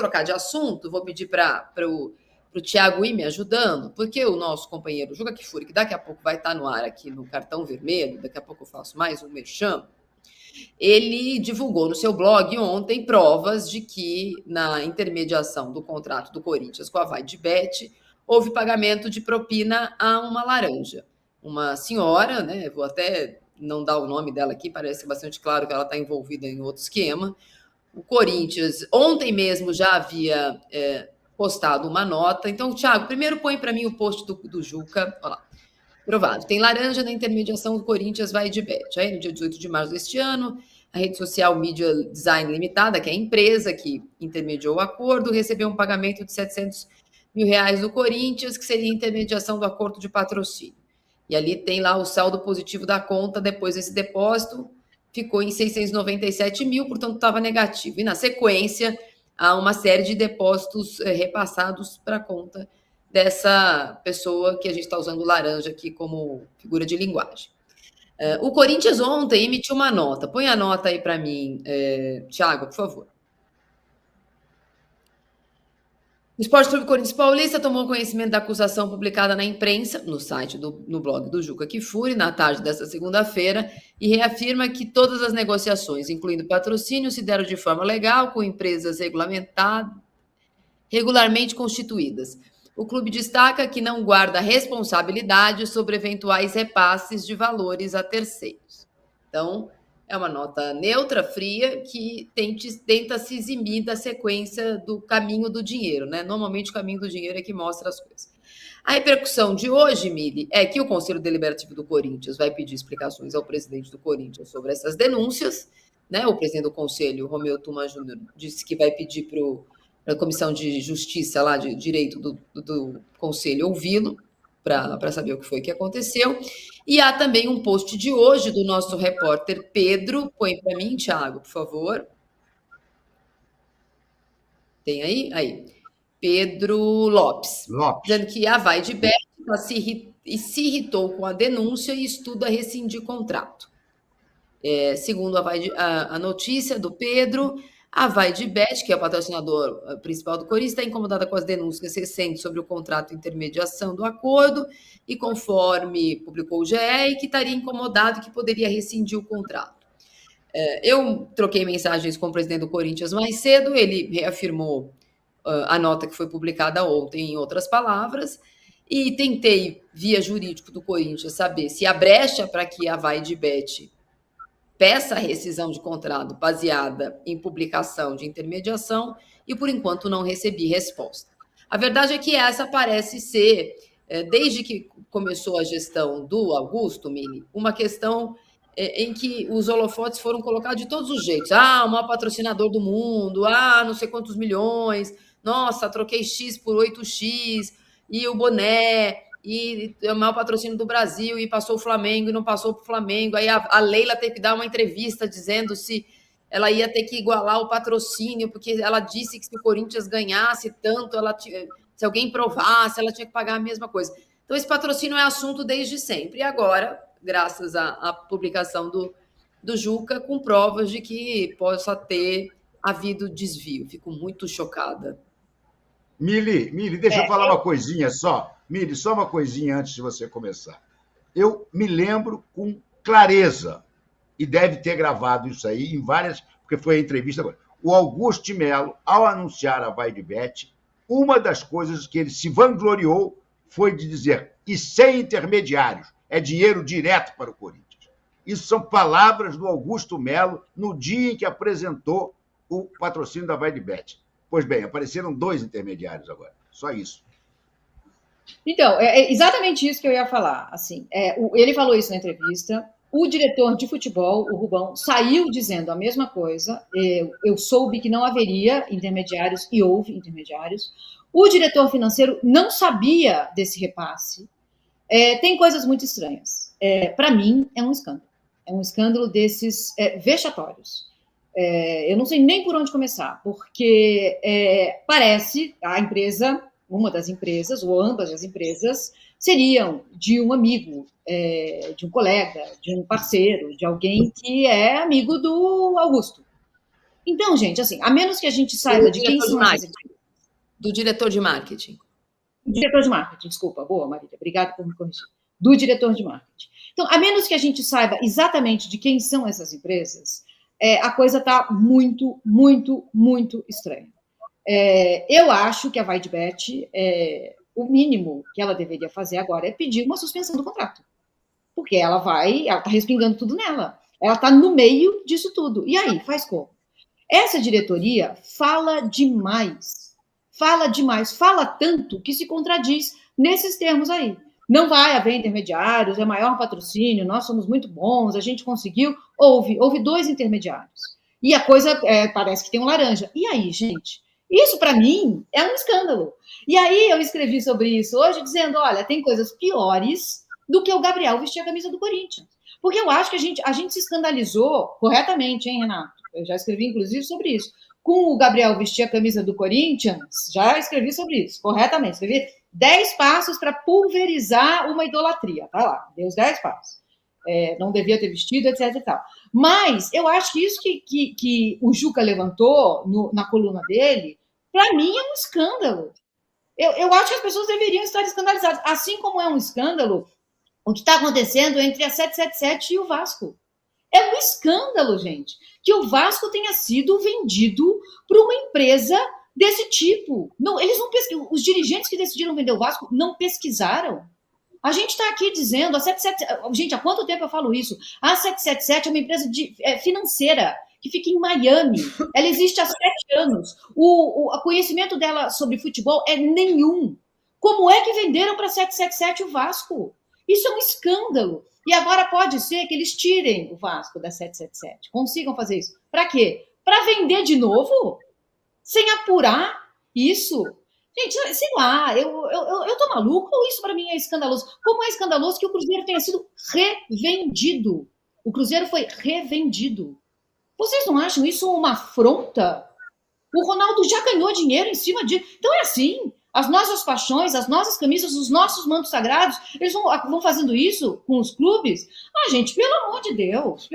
trocar de assunto, vou pedir para o Thiago ir me ajudando, porque o nosso companheiro Juca Kfouri, que daqui a pouco vai estar no ar aqui no Cartão Vermelho, daqui a pouco eu faço mais um merchan, ele divulgou no seu blog ontem provas de que na intermediação do contrato do Corinthians com a Vai de Bet houve pagamento de propina a uma laranja. Uma senhora, né? Vou até não dar o nome dela aqui, parece bastante claro que ela está envolvida em outro esquema. O Corinthians ontem mesmo já havia postado uma nota. Então, Thiago, primeiro põe para mim o post do Juca. Olha lá. Provado. Tem laranja na intermediação do Corinthians Vai de Bet. Aí, no dia 18 de março deste ano, a rede social Media Design Limitada, que é a empresa que intermediou o acordo, recebeu um pagamento de R$700 mil do Corinthians, que seria a intermediação do acordo de patrocínio. E ali tem lá o saldo positivo da conta depois desse depósito, ficou em 697 mil, portanto estava negativo. E na sequência, há uma série de depósitos repassados para a conta dessa pessoa que a gente está usando laranja aqui como figura de linguagem. O Corinthians ontem emitiu uma nota. Põe a nota aí para mim, Thiago, por favor. O Esporte Clube Corinthians Paulista tomou conhecimento da acusação publicada na imprensa, no site, no blog do Juca Kfouri, na tarde desta segunda-feira, e reafirma que todas as negociações, incluindo patrocínio, se deram de forma legal, com empresas regularmente constituídas. O clube destaca que não guarda responsabilidade sobre eventuais repasses de valores a terceiros. Então, é uma nota neutra, fria, que tenta se eximir da sequência do caminho do dinheiro, né? Normalmente o caminho do dinheiro é que mostra as coisas. A repercussão de hoje, Mili, é que o Conselho Deliberativo do Corinthians vai pedir explicações ao presidente do Corinthians sobre essas denúncias, né? O presidente do Conselho, Romeu Tuma Júnior, disse que vai pedir para a Comissão de Justiça lá, de Direito do Conselho, ouvi-lo, para saber o que foi que aconteceu. E há também um post de hoje do nosso repórter Pedro. Põe para mim, Thiago, por favor. Tem aí? Aí. Pedro Lopes. Dizendo que a Vai de Bet se irritou com a denúncia e estuda rescindir contrato. Segundo a notícia do Pedro, a Vai de Bet, que é o patrocinador principal do Corinthians, está incomodada com as denúncias recentes sobre o contrato de intermediação do acordo e, conforme publicou o GE, que estaria incomodado que poderia rescindir o contrato. Eu troquei mensagens com o presidente do Corinthians mais cedo, ele reafirmou a nota que foi publicada ontem, em outras palavras, e tentei, via jurídico do Corinthians, saber se há brecha para que a Vai de Bet peça a rescisão de contrato baseada em publicação de intermediação e, por enquanto, não recebi resposta. A verdade é que essa parece ser, desde que começou a gestão do Augusto, Mili, uma questão em que os holofotes foram colocados de todos os jeitos. O maior patrocinador do mundo, não sei quantos milhões, nossa, troquei X por 8X, e o boné, e é o maior patrocínio do Brasil, e passou o Flamengo e não passou para o Flamengo. Aí a Leila teve que dar uma entrevista dizendo se ela ia ter que igualar o patrocínio, porque ela disse que se o Corinthians ganhasse tanto, se alguém provasse, ela tinha que pagar a mesma coisa. Então, esse patrocínio é assunto desde sempre. E agora, graças à publicação do Juca, com provas de que possa ter havido desvio. Fico muito chocada. Mili, deixa eu falar uma coisinha só. Mili, só uma coisinha antes de você começar. Eu me lembro com clareza, e deve ter gravado isso aí em várias, porque foi a entrevista agora. O Augusto de Mello, ao anunciar a Vai de Bet, uma das coisas que ele se vangloriou foi de dizer, e sem intermediários, é dinheiro direto para o Corinthians. Isso são palavras do Augusto Mello no dia em que apresentou o patrocínio da Vai de Bet. Pois bem, apareceram 2 intermediários agora, só isso. Então, é exatamente isso que eu ia falar. Assim, ele falou isso na entrevista, o diretor de futebol, o Rubão, saiu dizendo a mesma coisa, eu soube que não haveria intermediários e houve intermediários. O diretor financeiro não sabia desse repasse. Tem coisas muito estranhas. Para mim, é um escândalo. É um escândalo desses vexatórios. Eu não sei nem por onde começar, porque parece a empresa, uma das empresas, ou ambas as empresas, seriam de um amigo, de um colega, de um parceiro, de alguém que é amigo do Augusto. Então, gente, assim, a menos que a gente saiba de quem são essas empresas. Do diretor de marketing. Diretor de marketing, desculpa. Boa, Marília, obrigada por me corrigir. Do diretor de marketing. Então, a menos que a gente saiba exatamente de quem são essas empresas, a coisa está muito, muito, muito estranha. Eu acho que a Vaidbet, o mínimo que ela deveria fazer agora é pedir uma suspensão do contrato. Porque ela está respingando tudo nela. Ela está no meio disso tudo. E aí, faz como? Essa diretoria fala demais. Fala tanto que se contradiz nesses termos aí. Não vai haver intermediários, é maior patrocínio, nós somos muito bons, a gente conseguiu. Houve 2 intermediários. E a coisa parece que tem um laranja. E aí, gente? Isso, para mim, é um escândalo. E aí eu escrevi sobre isso hoje, dizendo, olha, tem coisas piores do que o Gabriel vestir a camisa do Corinthians. Porque eu acho que a gente se escandalizou corretamente, hein, Renato? Eu já escrevi, inclusive, sobre isso. Com o Gabriel vestir a camisa do Corinthians, já escrevi sobre isso, corretamente. Escrevi 10 passos para pulverizar uma idolatria. Tá lá, deu os 10 passos. Não devia ter vestido, etc. E tal. Mas eu acho que isso que o Juca levantou na coluna dele, para mim é um escândalo. Eu acho que as pessoas deveriam estar escandalizadas. Assim como é um escândalo o que está acontecendo entre a 777 e o Vasco. É um escândalo, gente, que o Vasco tenha sido vendido para uma empresa desse tipo. Não, eles não pesquisam. Os dirigentes que decidiram vender o Vasco não pesquisaram. A gente está aqui dizendo, a 777... Gente, há quanto tempo eu falo isso? A 777 é uma empresa financeira que fica em Miami. Ela existe há 7 anos. O conhecimento dela sobre futebol é nenhum. Como é que venderam para a 777 o Vasco? Isso é um escândalo. E agora pode ser que eles tirem o Vasco da 777. Consigam fazer isso. Para quê? Para vender de novo? Sem apurar isso? Gente, sei lá, eu tô maluco ou isso para mim é escandaloso? Como é escandaloso que o Cruzeiro tenha sido revendido? O Cruzeiro foi revendido. Vocês não acham isso uma afronta? O Ronaldo já ganhou dinheiro em cima disso. Então é assim. As nossas paixões, as nossas camisas, os nossos mantos sagrados, eles vão fazendo isso com os clubes? Gente, pelo amor de Deus.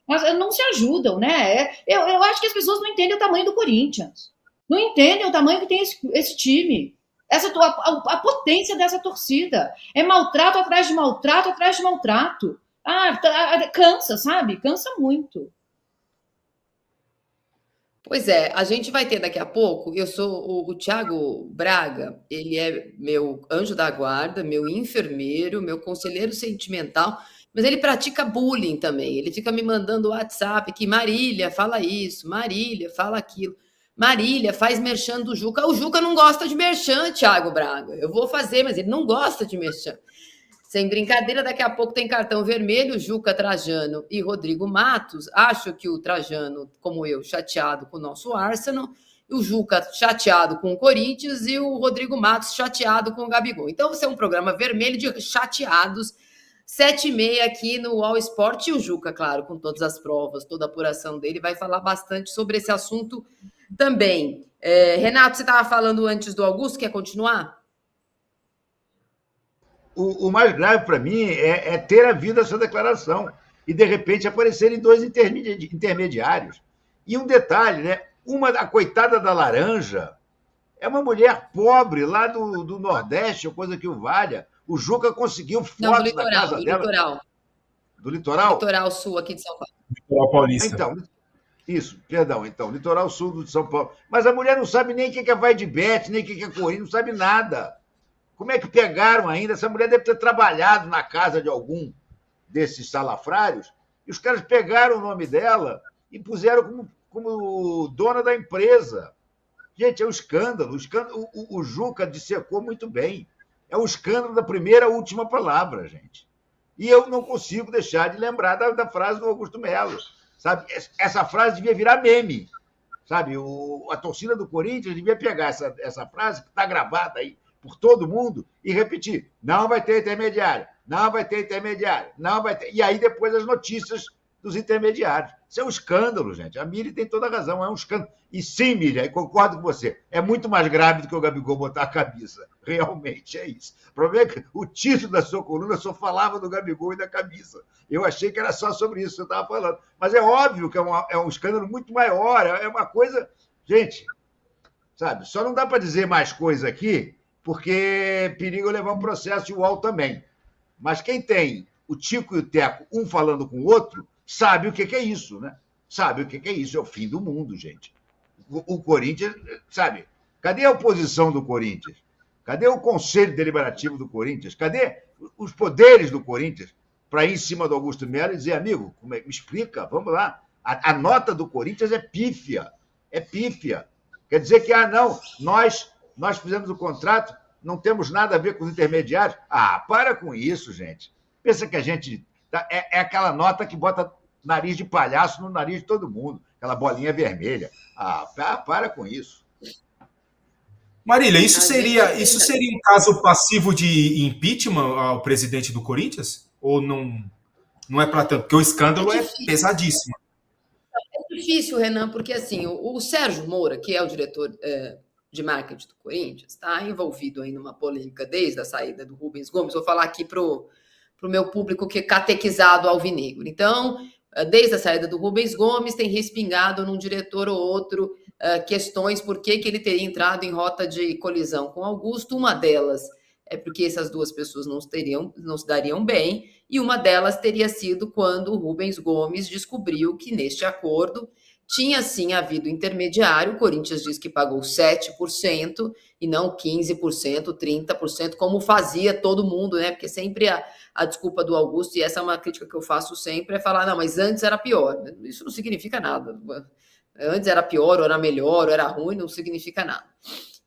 Mas não se ajudam, né? Eu acho que as pessoas não entendem o tamanho do Corinthians. Não entendem o tamanho que tem esse time. A potência dessa torcida. É maltrato atrás de maltrato atrás de maltrato. Cansa, sabe? Cansa muito. Pois é, a gente vai ter daqui a pouco. Eu sou o Thiago Braga, ele é meu anjo da guarda, meu enfermeiro, meu conselheiro sentimental, mas ele pratica bullying também. Ele fica me mandando WhatsApp que Marília fala isso, Marília fala aquilo, Marília faz merchan do Juca. O Juca não gosta de merchan, Thiago Braga. Eu vou fazer, mas ele não gosta de merchan. Sem brincadeira, daqui a pouco tem cartão vermelho, Juca, Trajano e Rodrigo Matos. Acho que o Trajano, como eu, chateado com o nosso Arsenal, o Juca chateado com o Corinthians e o Rodrigo Matos chateado com o Gabigol. Então, vai ser um programa vermelho de chateados, 7h30 aqui no All Sport. E o Juca, claro, com todas as provas, toda a apuração dele, vai falar bastante sobre esse assunto também. Renato, você estava falando antes do Augusto, quer continuar? O mais grave para mim é ter havido essa declaração e, de repente, aparecerem 2 intermediários. E um detalhe, né? A coitada da Laranja é uma mulher pobre lá do Nordeste, ou coisa que o valha. O Juca conseguiu fotos da casa dela. Litoral. Do litoral? Litoral sul aqui de São Paulo. Litoral paulista. Então, isso, perdão. Então, litoral sul de São Paulo. Mas a mulher não sabe nem o que é Vaidbet, nem o que é Corinthians, não sabe nada. Como é que pegaram ainda? Essa mulher deve ter trabalhado na casa de algum desses salafrários, e os caras pegaram o nome dela e puseram como dona da empresa. Gente, é um escândalo. O Juca dissecou muito bem. É um escândalo da primeira à última palavra, gente. E eu não consigo deixar de lembrar da frase do Augusto Melo. Sabe? Essa frase devia virar meme. Sabe? A torcida do Corinthians devia pegar essa frase, que está gravada aí por todo mundo, e repetir: não vai ter intermediário, não vai ter intermediário, não vai ter... E aí depois as notícias dos intermediários. Isso é um escândalo, gente. A Miri tem toda a razão, é um escândalo. E sim, Miriam, concordo com você, é muito mais grave do que o Gabigol botar a camisa. Realmente é isso. O problema é que o título da sua coluna só falava do Gabigol e da camisa. Eu achei que era só sobre isso que você estava falando. Mas é óbvio que é um escândalo muito maior. É uma coisa... Gente, sabe, só não dá para dizer mais coisa aqui, porque perigo levar um processo igual também. Mas quem tem o Tico e o Teco, um falando com o outro, sabe o que é isso, né? Sabe o que é isso. É o fim do mundo, gente. O Corinthians, sabe? Cadê a oposição do Corinthians? Cadê o Conselho Deliberativo do Corinthians? Cadê os poderes do Corinthians para ir em cima do Augusto Melo e dizer, amigo, me explica, vamos lá. A nota do Corinthians é pífia. É pífia. Quer dizer que, não, nós fizemos o contrato, não temos nada a ver com os intermediários. Para com isso, gente. Pensa que a gente... É aquela nota que bota nariz de palhaço no nariz de todo mundo. Aquela bolinha vermelha. Para com isso. Marília, isso seria um caso passivo de impeachment ao presidente do Corinthians? Ou não é para tanto? Porque o escândalo é pesadíssimo. É difícil, Renan, porque assim, o Sérgio Moura, que é o diretor de marketing do Corinthians, está envolvido aí numa polêmica desde a saída do Rubens Gomes. Vou falar aqui para o meu público que é catequizado alvinegro. Então, desde a saída do Rubens Gomes, tem respingado num diretor ou outro questões por que ele teria entrado em rota de colisão com Augusto. Uma delas é porque essas duas pessoas não se dariam bem, e uma delas teria sido quando o Rubens Gomes descobriu que neste acordo tinha sim havido intermediário. O Corinthians diz que pagou 7% e não 15%, 30%, como fazia todo mundo, né? Porque sempre a desculpa do Augusto, e essa é uma crítica que eu faço sempre, é falar, não, mas antes era pior. Isso não significa nada. Antes era pior, ou era melhor, ou era ruim, não significa nada.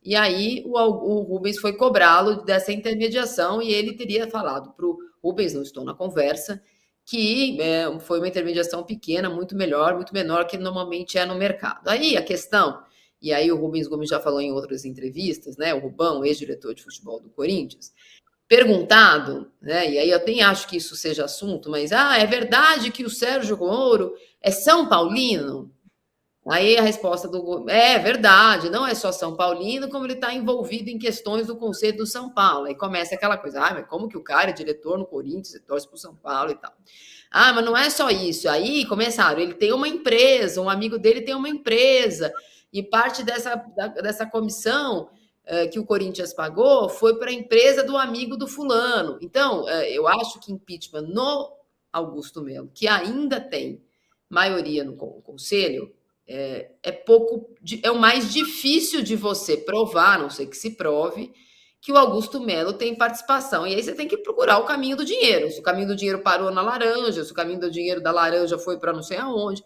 E aí o Rubens foi cobrá-lo dessa intermediação, e ele teria falado para o Rubens, não estou na conversa, que foi uma intermediação pequena, muito melhor, muito menor que normalmente é no mercado. Aí a questão, e aí o Rubens Gomes já falou em outras entrevistas, né, o Rubão, ex-diretor de futebol do Corinthians, perguntado, né, e aí eu nem acho que isso seja assunto, mas é verdade que o Sérgio Moro é São Paulino? Aí a resposta do é verdade, não é só São Paulino, como ele está envolvido em questões do Conselho do São Paulo. Aí começa aquela coisa, mas como que o cara é diretor no Corinthians e torce para o São Paulo e tal. Mas não é só isso. Aí começaram, ele tem uma empresa, um amigo dele tem uma empresa, e parte dessa comissão que o Corinthians pagou foi para a empresa do amigo do fulano. Então, eu acho que impeachment no Augusto Melo, que ainda tem maioria no Conselho, é o mais difícil de você provar, a não sei que se prove, que o Augusto Melo tem participação. E aí você tem que procurar o caminho do dinheiro. Se o caminho do dinheiro parou na laranja, se o caminho do dinheiro da laranja foi para não sei aonde.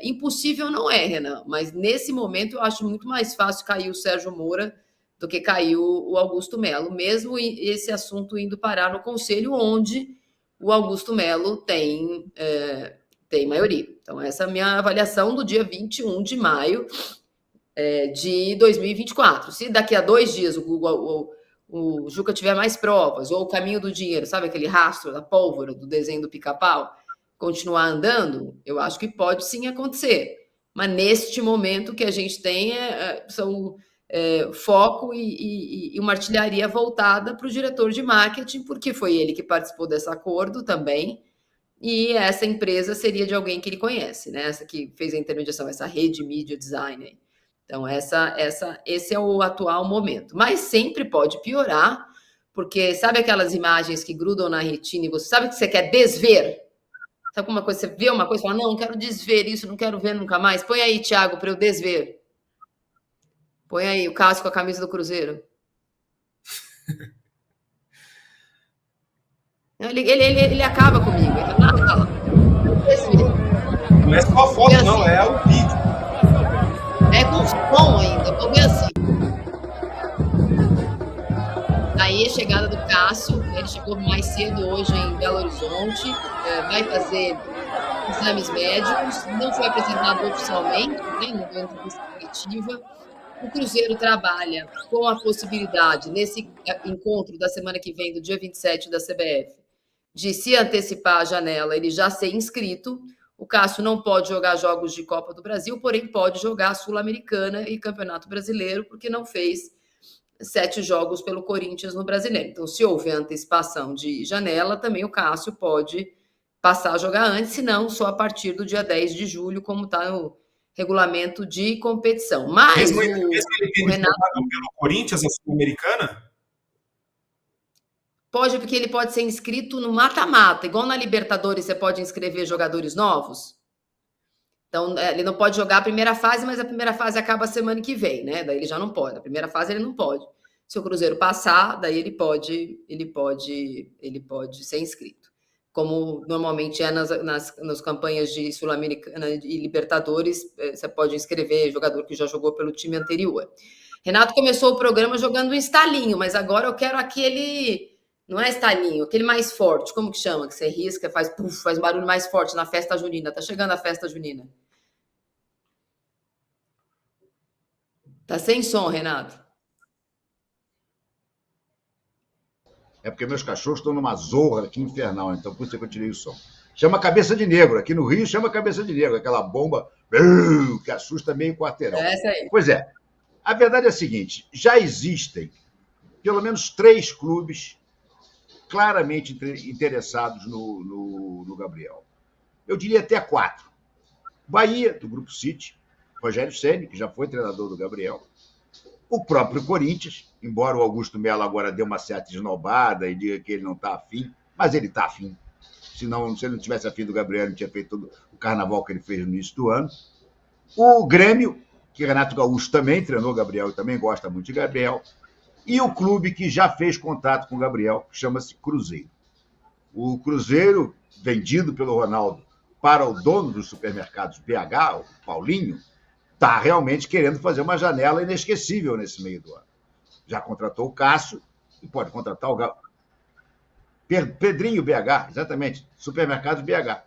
Impossível não é, Renan, mas nesse momento eu acho muito mais fácil cair o Sérgio Moura do que cair o Augusto Melo, mesmo esse assunto indo parar no Conselho, onde o Augusto Melo tem maioria. Então, essa é a minha avaliação do dia 21 de maio de 2024. Se daqui a 2 dias o Juca tiver mais provas, ou o caminho do dinheiro, sabe aquele rastro da pólvora do desenho do Pica-Pau, continuar andando, eu acho que pode sim acontecer. Mas neste momento que a gente tem são foco e uma artilharia voltada para o diretor de marketing, porque foi ele que participou desse acordo também, e essa empresa seria de alguém que ele conhece, né? Essa que fez a intermediação, essa rede Media Design. Então, esse é o atual momento. Mas sempre pode piorar, porque sabe aquelas imagens que grudam na retina e você sabe que você quer desver? Sabe uma coisa, você vê uma coisa e fala, não quero desver isso, não quero ver nunca mais. Põe aí, Thiago, para eu desver. Põe aí o Cássio com a camisa do Cruzeiro. Ele acaba comigo. Não é só a foto, não, é o vídeo. É com som ainda, vou ver assim. Aí a chegada do Cássio, ele chegou mais cedo hoje em Belo Horizonte, vai fazer exames médicos, não foi apresentado oficialmente, né, não foi entrevista coletiva. O Cruzeiro trabalha com a possibilidade, nesse encontro da semana que vem, do dia 27 da CBF, de se antecipar a janela, ele já ser inscrito. O Cássio não pode jogar jogos de Copa do Brasil, porém pode jogar Sul-Americana e Campeonato Brasileiro, porque não fez 7 jogos pelo Corinthians no Brasileiro. Então, se houver antecipação de janela, também o Cássio pode passar a jogar antes, se não, só a partir do dia 10 de julho, como está no regulamento de competição. Mas mesmo ele Renato... pelo Corinthians, a Sul-Americana? Pode, porque ele pode ser inscrito no mata-mata, igual na Libertadores você pode inscrever jogadores novos. Então, ele não pode jogar a primeira fase, mas a primeira fase acaba semana que vem, né? Daí ele já não pode. A primeira fase ele não pode. Se o Cruzeiro passar, daí ele pode ser inscrito. Como normalmente é nas campanhas de Sul-Americana e Libertadores, você pode inscrever jogador que já jogou pelo time anterior. Renato começou o programa jogando um estalinho, mas agora eu quero aquele... Não é estalinho, aquele mais forte. Como que chama? Que você risca, faz barulho mais forte na festa junina. Tá chegando a festa junina. Tá sem som, Renato. É porque meus cachorros estão numa zorra aqui infernal, então por isso que eu tirei o som. Chama Cabeça de Negro. Aqui no Rio chama Cabeça de Negro. Aquela bomba que assusta meio quarteirão. É essa aí. Pois é. A verdade é a seguinte. Já existem pelo menos 3 clubes claramente interessados no Gabriel. Eu diria até 4. Bahia, do Grupo City, Rogério Ceni, que já foi treinador do Gabriel. O próprio Corinthians, embora o Augusto Melo agora dê uma certa esnobada e diga que ele não está afim, mas ele está afim. Se ele não tivesse afim do Gabriel, ele não tinha feito todo o carnaval que ele fez no início do ano. O Grêmio, que Renato Gaúcho também treinou o Gabriel e também gosta muito de Gabriel. E o clube que já fez contato com o Gabriel, chama-se Cruzeiro. O Cruzeiro, vendido pelo Ronaldo para o dono dos supermercados BH, o Paulinho, está realmente querendo fazer uma janela inesquecível nesse meio do ano. Já contratou o Cássio e pode contratar o Pedrinho BH, exatamente, supermercados BH.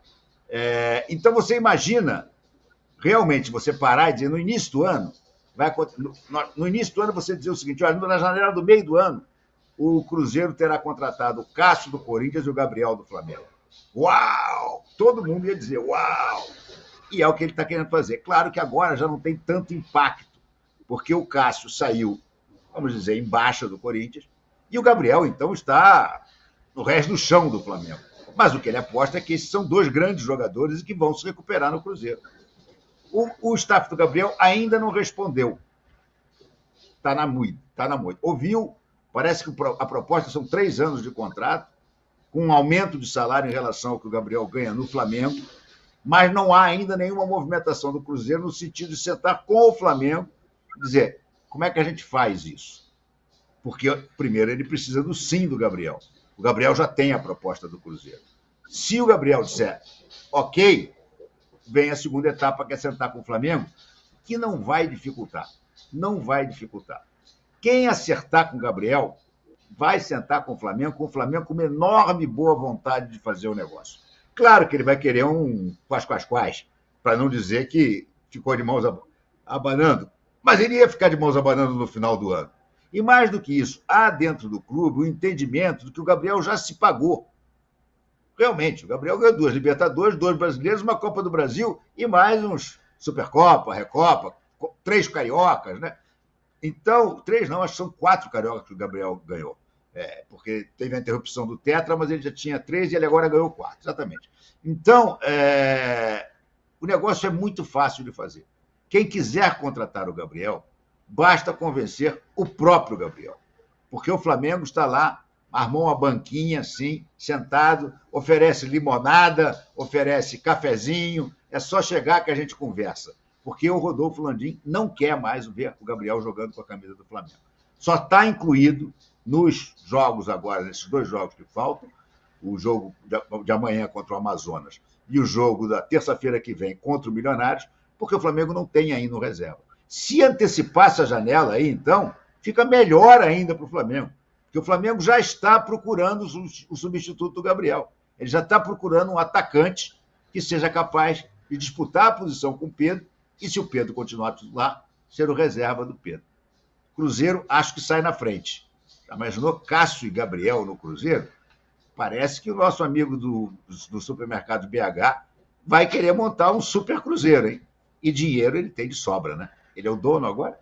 Então você imagina, realmente, você parar e dizer, no início do ano, no início do ano você dizer o seguinte, olha, na janela do meio do ano, o Cruzeiro terá contratado o Cássio do Corinthians e o Gabriel do Flamengo. Uau! Todo mundo ia dizer, uau! E é o que ele está querendo fazer. Claro que agora já não tem tanto impacto, porque o Cássio saiu, vamos dizer, em baixa do Corinthians, e o Gabriel, então, está no resto do chão do Flamengo. Mas o que ele aposta é que esses são 2 grandes jogadores e que vão se recuperar no Cruzeiro. O staff do Gabriel ainda não respondeu. Está na moita. Ouviu, parece que a proposta são 3 anos de contrato, com um aumento de salário em relação ao que o Gabriel ganha no Flamengo, mas não há ainda nenhuma movimentação do Cruzeiro no sentido de sentar com o Flamengo e dizer, como é que a gente faz isso? Porque, primeiro, ele precisa do sim do Gabriel. O Gabriel já tem a proposta do Cruzeiro. Se o Gabriel disser, ok, vem a segunda etapa, que é sentar com o Flamengo, que não vai dificultar. Não vai dificultar. Quem acertar com o Gabriel vai sentar com o Flamengo com uma enorme boa vontade de fazer o negócio. Claro que ele vai querer um quais, para não dizer que ficou de mãos abanando, mas ele ia ficar de mãos abanando no final do ano. E mais do que isso, há dentro do clube o entendimento de que o Gabriel já se pagou. Realmente, o Gabriel ganhou 2 Libertadores, 2 brasileiros, uma Copa do Brasil e mais uns Supercopa, Recopa, 3 cariocas, né? Então, 3 não, acho que são 4 cariocas que o Gabriel ganhou. Porque teve a interrupção do Tetra, mas ele já tinha 3 e ele agora ganhou 4, exatamente. Então, o negócio é muito fácil de fazer. Quem quiser contratar o Gabriel, basta convencer o próprio Gabriel. Porque o Flamengo está lá, armou uma banquinha assim, sentado, oferece limonada, oferece cafezinho, é só chegar que a gente conversa. Porque o Rodolfo Landim não quer mais ver o Gabriel jogando com a camisa do Flamengo. Só está incluído nos jogos agora, nesses 2 jogos que faltam, o jogo de amanhã contra o Amazonas e o jogo da terça-feira que vem contra o Milionários, porque o Flamengo não tem ainda um reserva. Se antecipasse a janela aí, então, fica melhor ainda para o Flamengo, porque o Flamengo já está procurando o substituto do Gabriel. Ele já está procurando um atacante que seja capaz de disputar a posição com o Pedro e, se o Pedro continuar titular, ser o reserva do Pedro. Cruzeiro, acho que sai na frente. Imaginou Cássio e Gabriel no Cruzeiro? Parece que o nosso amigo do supermercado BH vai querer montar um super Cruzeiro, hein? E dinheiro ele tem de sobra, né? Ele é o dono agora.